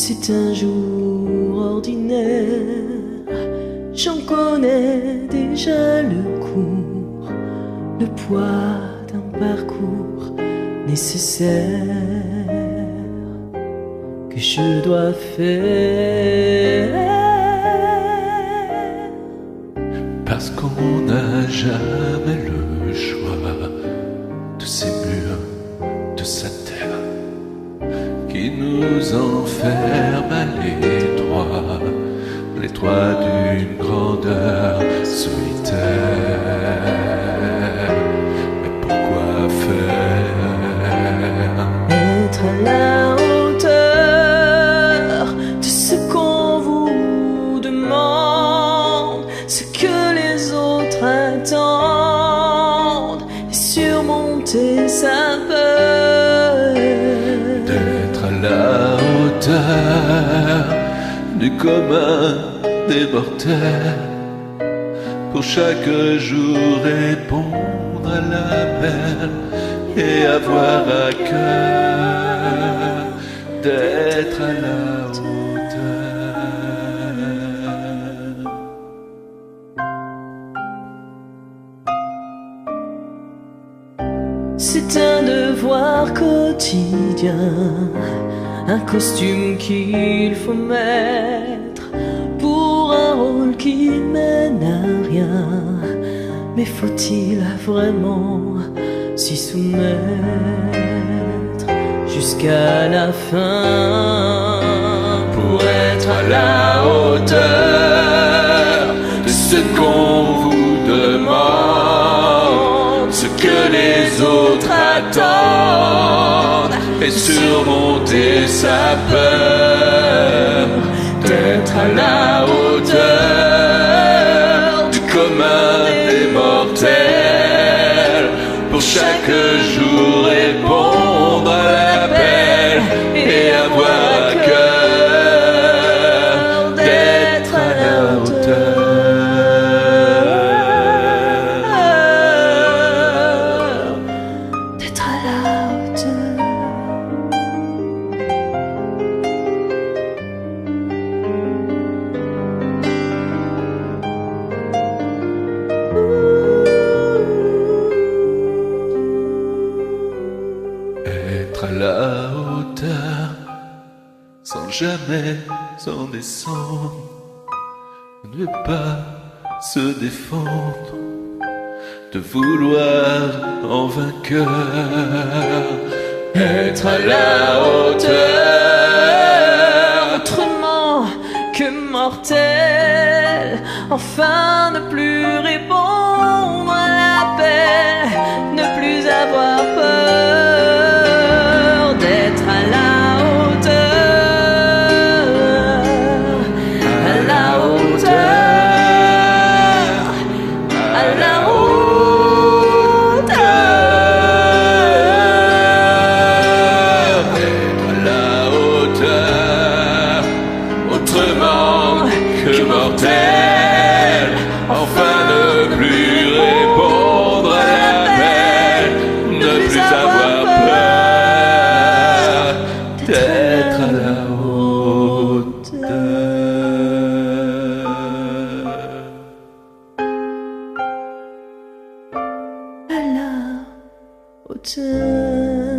C'est un jour ordinaire, j'en connais déjà le cours, le poids d'un parcours nécessaire que je dois faire. Parce qu'on n'a jamais le choix de ces murs, de cette terre qui nous enferme à l'étroit, l'étroit d'une grandeur solitaire. Mais pourquoi faire? Être à la hauteur de ce qu'on vous demande, ce que les autres attendent, et surmonter sa peur. D'être à la hauteur du commun des mortels, pour chaque jour répondre à l'appel et avoir à cœur d'être à la hauteur. C'est un devoir quotidien, un costume qu'il faut mettre pour un rôle qui mène à rien. Mais faut-il vraiment s'y soumettre jusqu'à la fin Pour être à la hauteur de ce qu'on vous demande, ce que les autres attendent, et surmonter sa peur. D'être à la hauteur du commun des mortels, pour chaque jour répondre à l'appel et avoir à cœur d'être à la hauteur. D'être à la hauteur. Être à la hauteur sans jamais en descendre, ne pas se défendre, de vouloir en vainqueur. Être à la hauteur Autrement que mortel, enfin ne plus répondre à l'appel, ne plus avoir peur. D'être à la hauteur, à la hauteur, à la hauteur. Être à la hauteur, autrement que mortel, enfin ne plus répondre à l'appel, ne plus avoir peur d'être à la hauteur. À la hauteur.